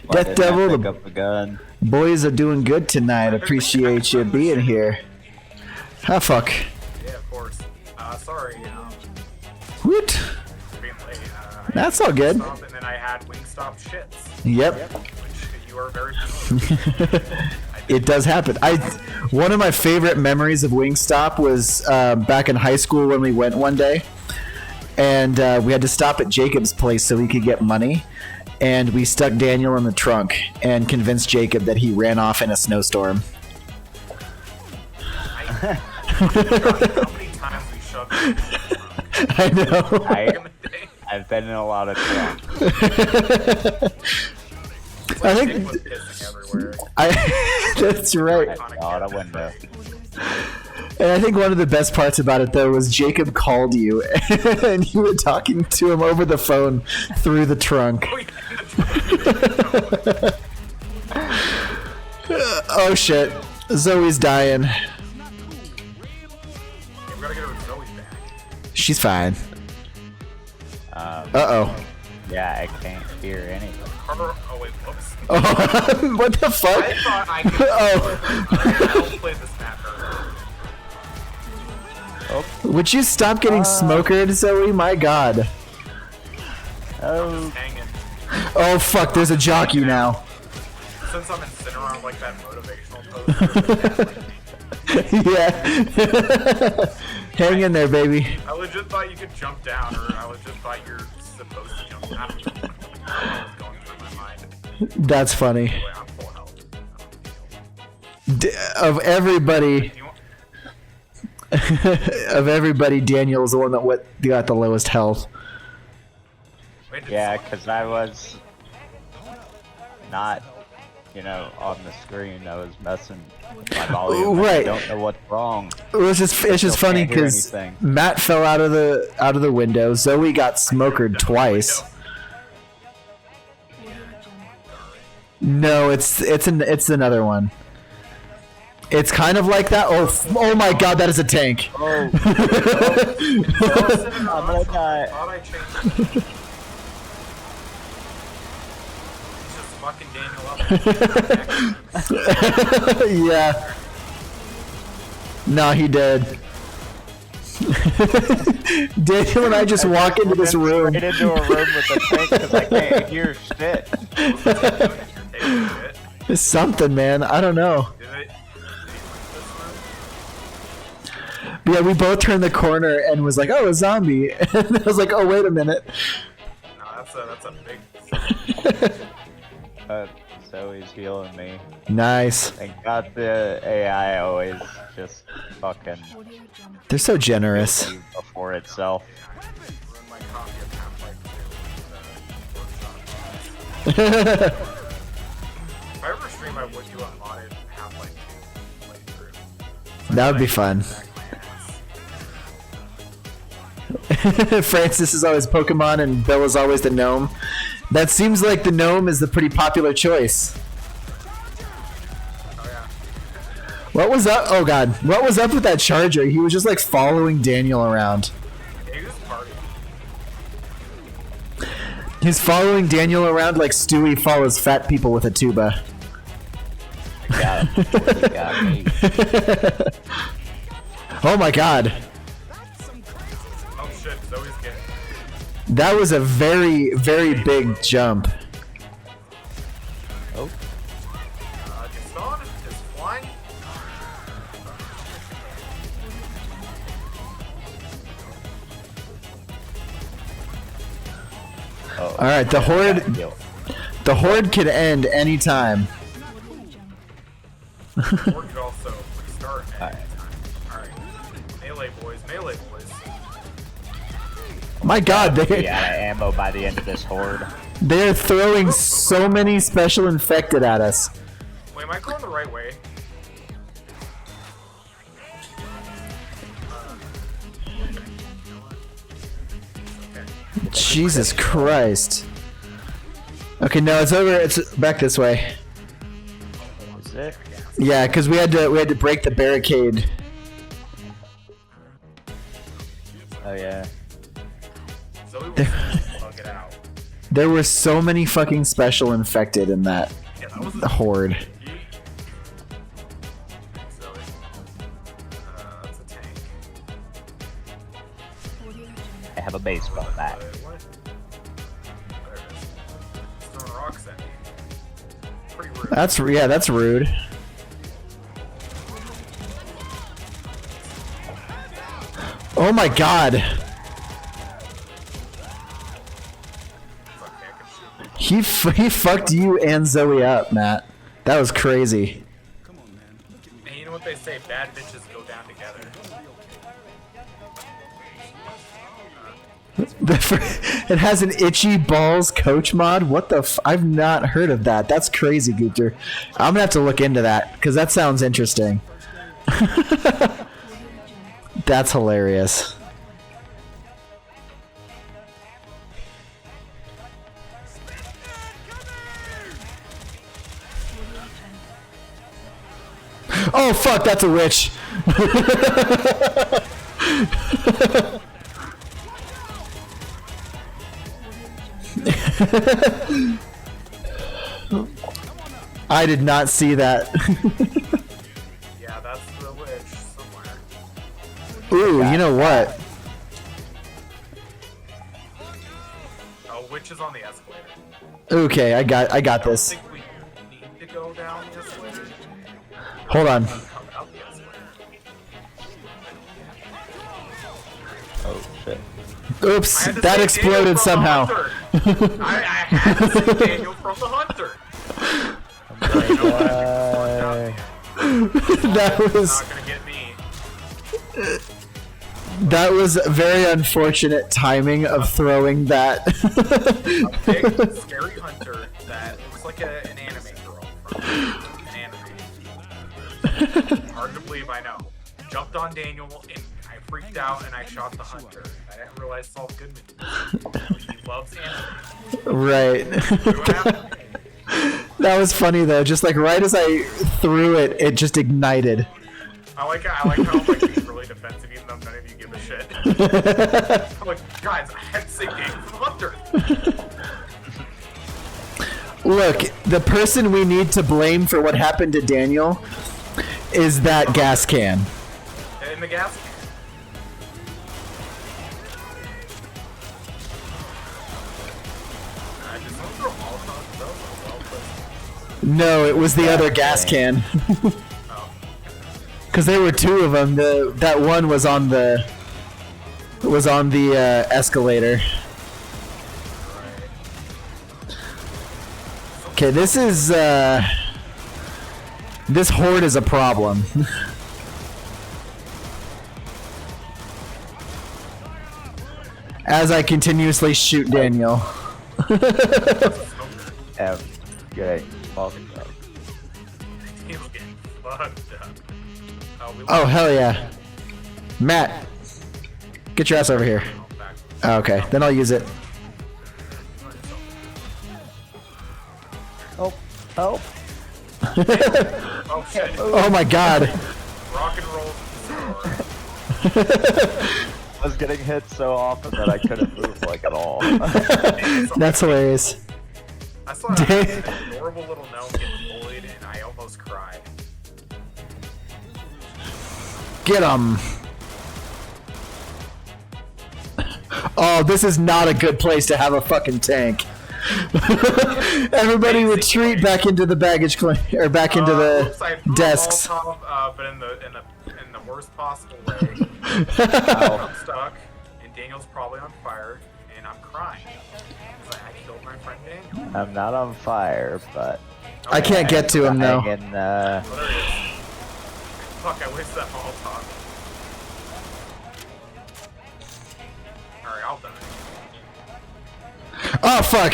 Why Death didn't I Devil, pick the up a gun? boys are doing good tonight. Appreciate you being here. Ah, fuck. Yeah, of course. Sorry, What? for being late. I That's had all good. Wingstop, and then I had Wingstop shits, Yep. which you are very familiar with. It does happen. One of my favorite memories of Wingstop was back in high school when we went one day, and we had to stop at Jacob's place so we could get money, and we stuck Daniel in the trunk and convinced Jacob that he ran off in a snowstorm. How many times we shoved it I know. back in the day? I've been in a lot of trouble. I Dick think was pissing everywhere. that's right. Out a window. And I think one of the best parts about it though was Jacob called you and you were talking to him over the phone through the trunk. Oh shit. Zoe's dying. We gotta get her Zoe back. She's fine. Um, Uh-oh. yeah, I can't hear anything. Her, oh wait, whoops. Oh, what the fuck? I thought I could. Oh. I don't play this map earlier. Would you stop getting smokered, Zoe? My god. Oh, Hanging. Oh fuck, there's a jockey now. Since I'm in sitting around like that motivational poster, Yeah. Hang in there, baby. I legit thought you could jump down, or I legit thought you're supposed to jump down. I don't know what was going through my mind. That's funny. Anyway, I'm full health. Of everybody, Do you want, of everybody, Daniel's the one that got the lowest health. wait, did yeah, someone- because I was not, on the screen. I was messing with my volume. Right. I don't know what's wrong. It's just Still funny can't hear because anything. Matt fell out of the window. Zoe got smokered twice. No, it's another one. It's kind of like that. Oh my god, that is a tank. Oh, I'm gonna die. Thought I changed it. Just fucking Daniel up. Yeah. No, he did. Daniel and I just walk into this room. Right into a room with a tank because I can't hear shit. You're taking shit. It's something, man. I don't know. Did it? Did he leave this room? Yeah, we both turned the corner and was like, "Oh, a zombie!" And I was like, "Oh, wait a minute." No, that's a big. Zoe's healing me. Nice. Thank God the AI always just fucking They're so generous. kills you before itself. Ruined my copy of Half-Life 2 If I ever stream, I would do a modded Half-Life 2 playthrough. That would be fun. Francis is always Pokemon and Bill is always the gnome. That seems like the gnome is the pretty popular choice. Oh yeah. What was up? Oh god. What was up with that charger? He was just like following Daniel around. Yeah, he was partying. He's following Daniel around like Stewie follows fat people with a tuba. Got him. He got me. Oh my god. Oh shit, Zoe's getting. That was a very, very big jump. Oh, Gaston is flying. oh. Alright, the horde could end anytime. Or could also restart at Alright. any time. Alright. Melee boys, melee boys. My god, Be they, out of ammo by the end of this horde. they're throwing so many special infected at us. Wait, am I going the right way? Okay. Jesus Christ. Okay, no, it's over. It's back this way. Is it? Yeah, because we had to break the barricade. Oh yeah. Zoe wants to plug it out. There were so many fucking special infected in that Yeah, that was a horde. silly. That's a tank. I have a baseball bat. What? There it is. It's throwing rocks at me. Pretty rude. That's rude. Oh my god. It's okay, I can shoot. He fucked you and Zoe up, Matt. That was crazy. And you know what they say? Bad bitches go down together. It has an itchy balls coach mod. What the? I've not heard of that. That's crazy, Gooter. I'm gonna have to look into that because that sounds interesting. That's hilarious. Oh fuck, that's a witch. I did not see that. Yeah, that's the witch somewhere. Ooh, you know what? Oh, witch is on the escalator. Okay, I got I don't this. think we need to go down the escalator. Hold on. Come out the escalator. Oh shit. Oops, I had to that save exploded Daniel from the somehow. hunter. I had to save Daniel from the hunter. That was Not gonna get me. that was very unfortunate timing of throwing that. Big, scary hunter that looks like an anime girl from an anime. Hard to believe, I know. Jumped on Daniel and I freaked out and I shot the hunter. I didn't realize Saul Goodman. He loves anime. Right. What happened? That was funny though. Just like right as I threw it, it just ignited. I like how I'm like being really defensive even though none of you give a shit. I'm like, guys, I had to save Daniel from the hunter. Look, the person we need to blame for what happened to Daniel is that gas can. In the gas can. I just don't throw Molotovs, though. Well, but, No, it was the other gas can. oh. Because there were two of them. That one was on the escalator. Okay, this horde is a problem. As I continuously shoot Daniel. Yeah, great. Fucking up. Daniel's getting fucked up. Oh, we Oh hell yeah, Matt, get your ass over here. back. Oh, okay, then I'll use it. Oh, oh. Oh shit. Oh my god. Rock and roll. I was getting hit so often that I couldn't move like at all. That's hilarious. I saw an adorable little gnome get bullied and I almost cried. Get him. Oh, this is not a good place to have a fucking tank. Everybody retreat back into the baggage claim, or back into Oops, I the threw a desks. Molotov, but in the worst possible way. I'm stuck, and Daniel's probably on fire, and I'm crying. Because I killed my friend Daniel. I'm not on fire, but I can't get to him though. hanging, Oh, there he is. Fuck, I wasted that Molotov. Alright, I'll die. Oh fuck.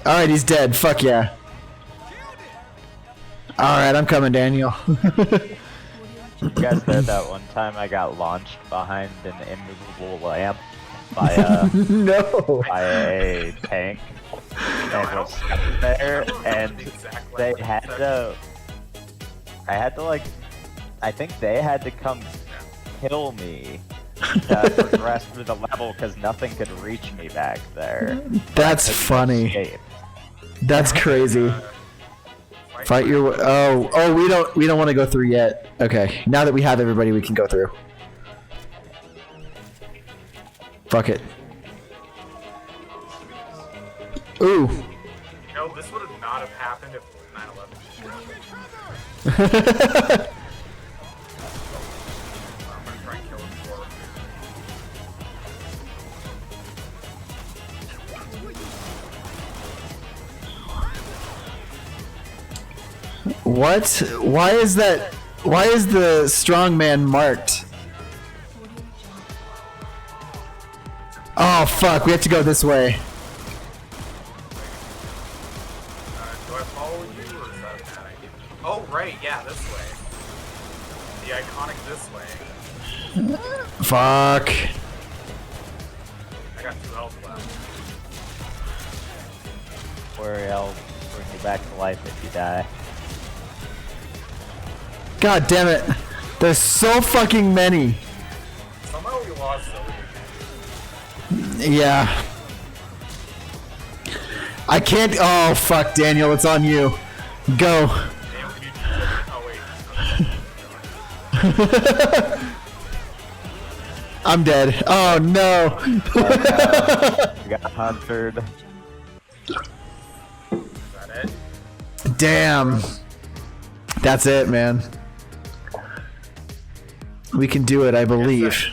Alright, he's dead. Fuck yeah. Alright, I'm coming, Daniel. you guys know that one time I got launched behind an immovable lamp by No. a tank and was stuck there, and they had to. I had to like. I think they had to come kill me progressed through the level because nothing could reach me back there. That's funny. Escape. That's crazy. Fight your way. Oh, we don't want to go through yet. Okay, now that we have everybody, we can go through. Fuck it. Ooh. You know, this would have not have happened if 9/11. I'm gonna try and kill him before. What? Why is that? Why is the strong man marked? Oh fuck! We have to go this way. Do I follow you, or is that a bad idea? Oh, right, yeah, this way. The iconic this way. Fuck. I got 2 health left. Worry, I'll bring you back to life if you die. God damn it! There's so fucking many. Somehow we lost Zoe again. Yeah. I can't. Oh fuck, Daniel! It's on you. Go. Damn, can you do that? Oh, wait. I'm dead. Oh no. We got hunted. Is that it? Damn. That's it, man. We can do it, I believe.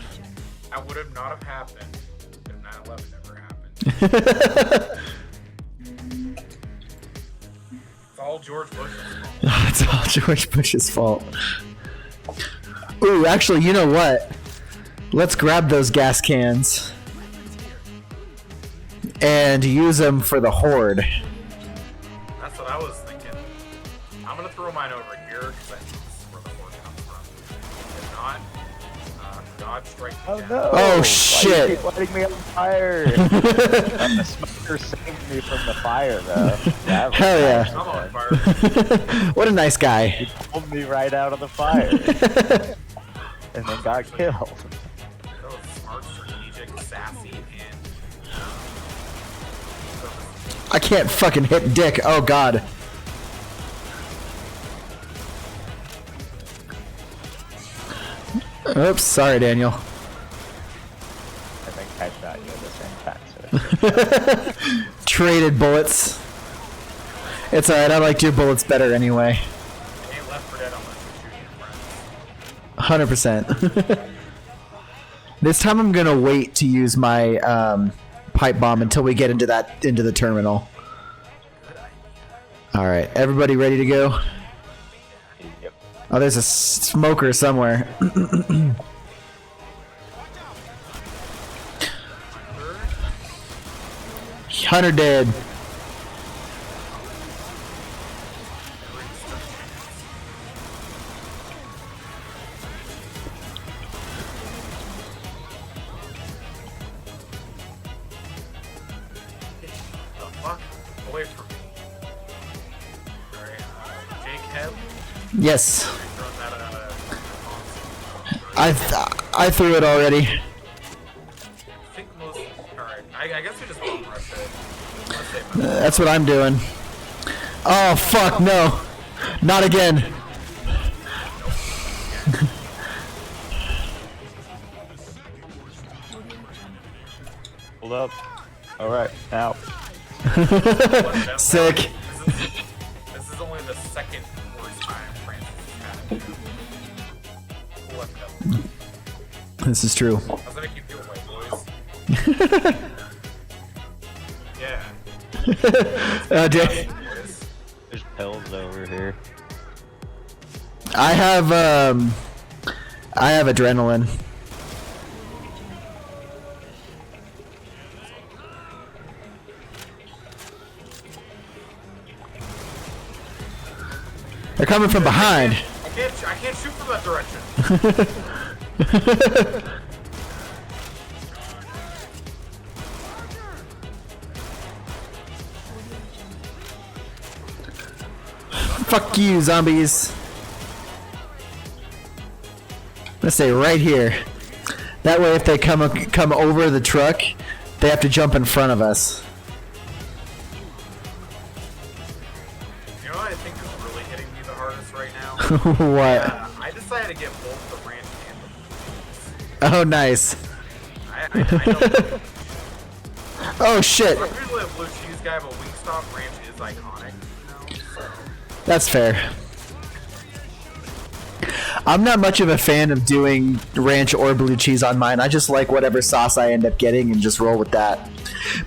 That would have not have happened if 9/11 never happened. It's all George Bush's fault. It's all George Bush's fault. Ooh, actually, you know what? Let's grab those gas cans and use them for the horde. That's what I was thinking. I'm gonna throw mine over here because I think this is where the horde comes from. If not, dodge, strike, Oh down. no! Oh, Why do you shit. keep lighting me on fire? The smoker saved me from the fire, though. That was Hell yeah. I'm on fire. What a nice He guy. pulled me right out of the fire. And then got killed. That was smart, strategic, sassy, and I can't fucking hit dick. Oh god. Oops, sorry, Daniel. I think I shot you at the same time, so. Traded bullets. It's alright, I liked your bullets better anyway. it ain't Left 4 Dead unless you're shooting your friends. 100%. This time I'm gonna wait to use my pipe bomb until we get into the terminal. Alright, everybody ready to go? Yep. Oh, there's a smoker somewhere. Hunter dead. The fuck? Away from me. Alright, Jake Heb, Yes, throwing that I threw it already. I think most. Alright, I guess we just won't rush it. Let's save my That's what I'm doing. Oh fuck no, not again. Hold up. Alright, now. Sick. This is only the second worst time Francis has had it. Cool, let me know. This is true. How's that make you feel, white boys? Yeah. Dave, Boys. There's pills over here. I have adrenaline. They're coming from behind. I can't shoot from that direction. Fuck you, zombies. I'm gonna stay right here. That way, if they come over the truck, they have to jump in front of us. You know what I think is really hitting me the hardest right now? What? I decided to get both the ranch and the Oh, nice. I know. Oh, shit. I'm usually a blue cheese guy, but Wingstop ranch is iconic. You know? So, That's fair. I'm not much of a fan of doing ranch or blue cheese on mine. I just like whatever sauce I end up getting and just roll with that.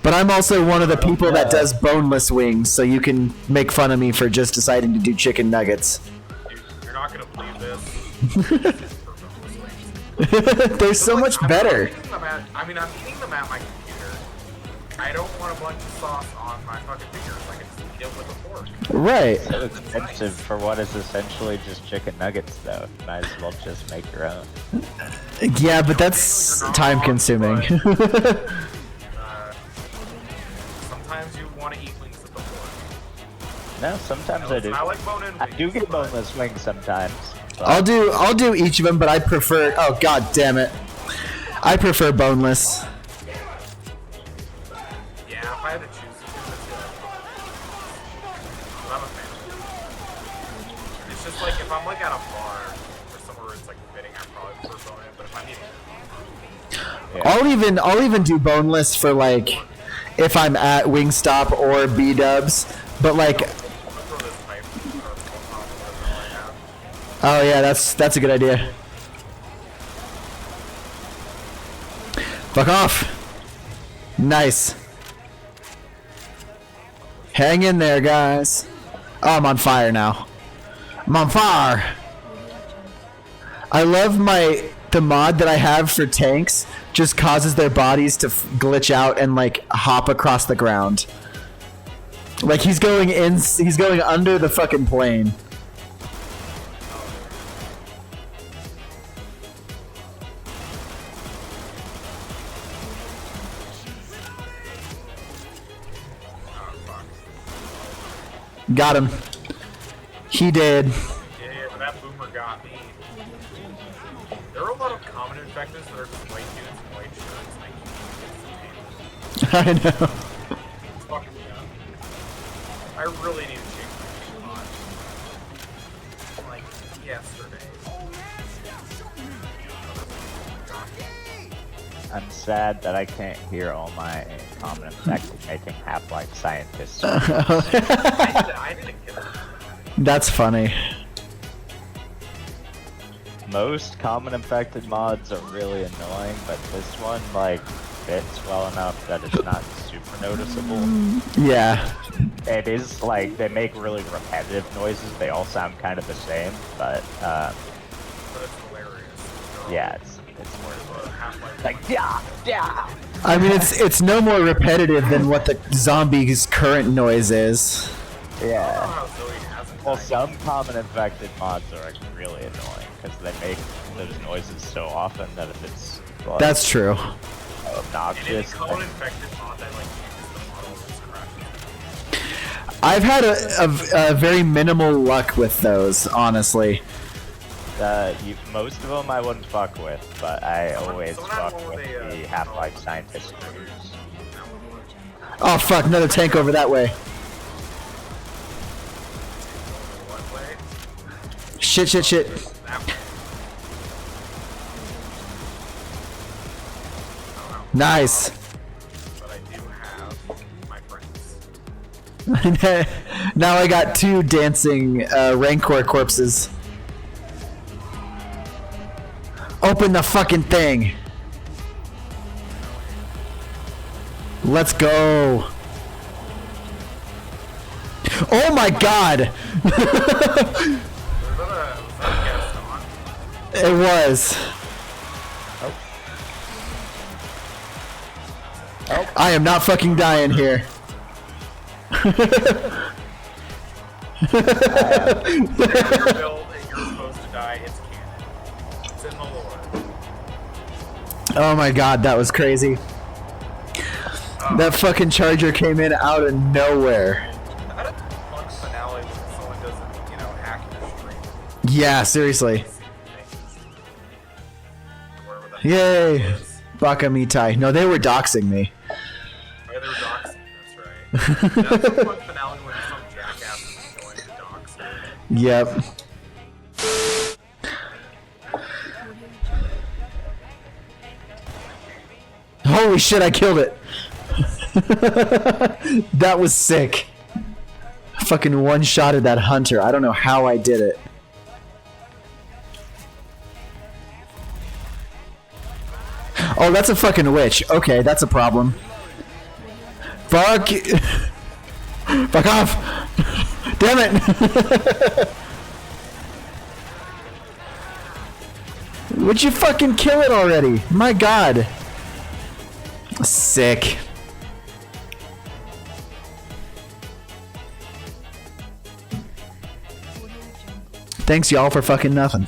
But I'm also one of the people that does boneless wings, so you can make fun of me for just deciding to do chicken nuggets. dude, you're not gonna believe this. They're so much better. I'm eating them at my computer. I don't want a bunch of sauce on my fucking fingers. I can just eat it with a fork. Right. So expensive for what is essentially just chicken nuggets, though. Might as well just make your own. Yeah, but that's time consuming. Sometimes you want to eat wings with the fork. No, sometimes I do. I like bone-in wings. I do get but- boneless wings sometimes. but- I'll do each of them, but I prefer. Oh, god damn it! I prefer boneless. Yeah, if I had to choose between the two, I'm a fan. It's just like if I'm like at a bar or somewhere where it's like fitting, I probably prefer bone-in. But if I'm eating, Yeah. I'll even do boneless for like if I'm at Wingstop or B Dubs, but like. I'm gonna throw this pipe or on whatever I have. Oh yeah, that's a good idea. Fuck off. Nice. Hang in there, guys. Oh, I'm on fire now. I'm on fire. I love the mod that I have for tanks just causes their bodies to glitch out and like hop across the ground. Like he's going under the fucking plane. Got him. He did. Yeah, but that boomer got me. There are a lot of common infectors that are just white dudes in white shirts. I know. It's fucking me up. I really need to change my team on. Like, yesterday. I'm sad that I can't hear all my common infected making half-life scientists. I didn't get it. That's funny. Most common infected mods are really annoying, but this one like fits well enough that it's not super noticeable. Yeah. It is like they make really repetitive noises. They all sound kind of the same, but But it's hilarious. yeah, it's Half-Life like yeah, yeah. I mean, it's no more repetitive than what the zombie's current noise is. I don't know Yeah. how Zoe hasn't Well, died. some common infected mods are like, really annoying because they make those noises so often that if it's like, That's true. And any obnoxious, common infected mod that like uses the model of this crashes. I've had a very minimal luck with those, honestly. most of them I wouldn't fuck with, but I always someone had fuck one with with a, the Half-Life Scientist reviews. Oh fuck! Another tank over that way. What way? Shit! Shit! Shit! That way. Nice. But I do have my friends. Now I got two dancing Rancor corpses. Open the fucking thing. Let's go. Oh my god. Was that a guest on? It was. Oh. I am not fucking dying here. Your build and you're supposed to die, it's canon. It's in the lore. Oh my god, that was crazy. That fucking charger came in out of nowhere. That is a fun finale when someone doesn't, hack your stream. Yeah, seriously. Wherever the Yay! Baka Mitai. No, they were doxing me. Oh, yeah, they were doxing. That's right. That's the one finale when some jackass is going to dox. Yep. Holy shit, I killed it. That was sick. I fucking one-shotted that hunter. I don't know how I did it. Oh, that's a fucking witch. Okay, that's a problem. Fuck. Fuck off. Damn it. Would you fucking kill it already? My god. Sick. Thanks y'all for fucking nothing.